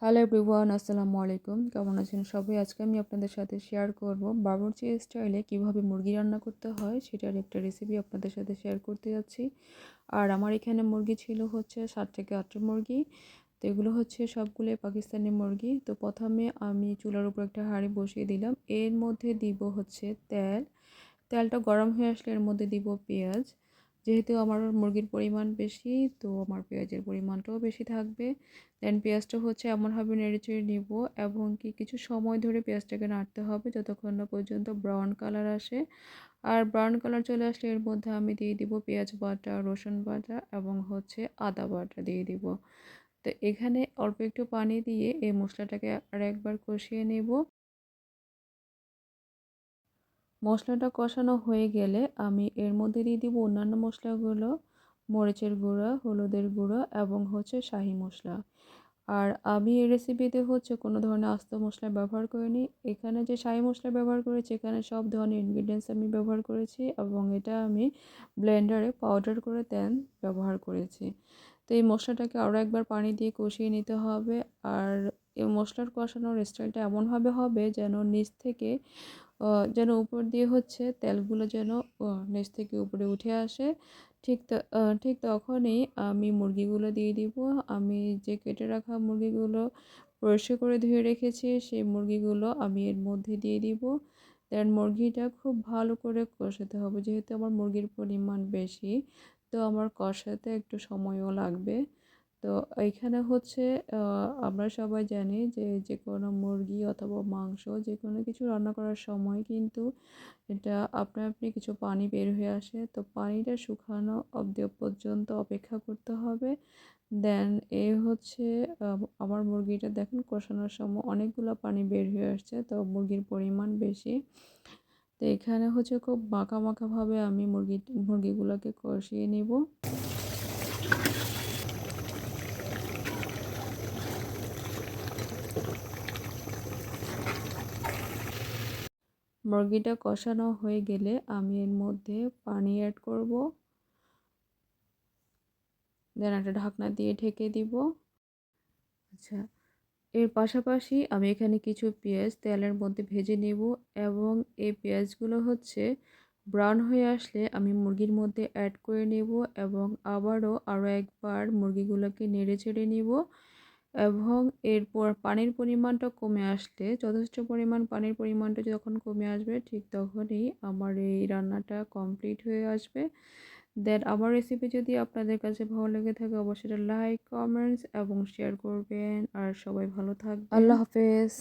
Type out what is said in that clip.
Hello everyone, আসসালামু আলাইকুম। কেমন আছেন সবাই? আজকে আমি আপনাদের সাথে শেয়ার করব বাবুর্চি স্টাইলে কিভাবে মুরগি রান্না করতে হয় সেটার একটা রেসিপি আপনাদের সাথে শেয়ার করতে যাচ্ছি। আর আমার এখানে মুরগি ছিল হচ্ছে 7 থেকে 8টা মুরগি। তো এগুলো হচ্ছে সবগুলোই পাকিস্তানি মুরগি। তো প্রথমে আমি চুলার উপর একটা হাঁড়ি বসিয়ে দিলাম। এর মধ্যে দিব হচ্ছে তেল। তেলটা গরম হয়ে আসলে এর মধ্যে দিব পেঁয়াজ। যেহেতু আমার মুরগির পরিমাণ বেশি, তো আমার পেঁয়াজের পরিমাণটাও বেশি থাকবে। দেন পেঁয়াজটা হচ্ছে এমনভাবে নেড়েচেড়ে নিব এবং কিছু সময় ধরে পেঁয়াজটাকে নাড়তে হবে যতক্ষণ না পর্যন্ত ব্রাউন কালার আসে। আর ব্রাউন কালার চলে আসলে এর মধ্যে আমি দিয়ে দিব পেঁয়াজ বাটা, রসুন বাটা এবং হচ্ছে আদা বাটা দিয়ে দিব। তো এখানে অল্প একটু পানি দিয়ে এই মশলাটাকে আর একবার কষিয়ে নেব। মশলাটা কষানো হয়ে গেলে আমি এর মধ্যে দিয়ে দিব অন্যান্য মশলাগুলো, মরিচের গুঁড়া, হলুদের গুঁড়া এবং হচ্ছে শাহি মশলা। আর আমি এই রেসিপিতে হচ্ছে কোনো ধরনের আস্ত মশলা ব্যবহার করিনি। এখানে যে শাহি মশলা ব্যবহার করেছি এখানে সব ধরনের ইনগ্রিডিয়েন্টস আমি ব্যবহার করেছি এবং এটা আমি ব্লেন্ডারে পাউডার করে দেন ব্যবহার করেছি। তো এই মশলাটাকে আরও একবার পানি দিয়ে কষিয়ে নিতে হবে। আর এই মশলার কষানোর স্টাইলটা এমনভাবে হবে যেন নিচ থেকে যেন উপর দিয়ে হচ্ছে তেলগুলো যেন নিচ থেকে উপরে উঠে আসে। ঠিক তখনই আমি মুরগিগুলো দিয়ে দিব। আমি যে কেটে রাখা মুরগিগুলো পরিষ্কার করে ধুয়ে রেখেছি সেই মুরগিগুলো আমি এর মধ্যে দিয়ে দিব। দেন মুরগিটা খুব ভালো করে কষাতে হবে, যেহেতু আমার মুরগির পরিমাণ বেশি, তো আমার কষাতে একটু সময়ও লাগবে। তো এইখানে হচ্ছে আমরা সবাই জানি যে যে কোনো মুরগি অথবা মাংস যে কোনো কিছু রান্না করার সময় কিন্তু এটা আপনা আপনি কিছু পানি বের হয়ে আসে। তো পানিটা শুকানো অবধি পর্যন্ত অপেক্ষা করতে হবে। দেন হচ্ছে আমার মুরগিটা দেখেন কষানোর সময় অনেকগুলো পানি বের হয়ে আসছে, তো মুরগির পরিমাণ বেশি। তো এখানে হচ্ছে খুব মাখা মাখাভাবে আমি মুরগিগুলোকে কষিয়ে নিব। মুরগিটা কষানো হয়ে গেলে আমি এর মধ্যে পানি অ্যাড করব। দেন একটা ঢাকনা দিয়ে ঢেকে দিব। আচ্ছা, এর পাশাপাশি আমি এখানে কিছু পেঁয়াজ তেলের মধ্যে ভেজে নেব এবং এই পেঁয়াজগুলো হচ্ছে ব্রাউন হয়ে আসলে আমি মুরগির মধ্যে অ্যাড করে নেব এবং আরও একবার মুরগিগুলোকে নেড়ে চেড়ে নেব। এবং এরপর পানির পরিমাণটা কমে আসলে, যথেষ্ট পরিমাণ পানির পরিমাণটা যখন কমে আসবে ঠিক তখনই আমার এই রান্নাটা কমপ্লিট হয়ে আসবে। দেন আমার রেসিপি যদি আপনাদের কাছে ভালো লেগে থাকে অবশ্যই লাইক, কমেন্টস এবং শেয়ার করবেন। আর সবাই ভালো থাকবেন। আল্লাহ হাফেজ।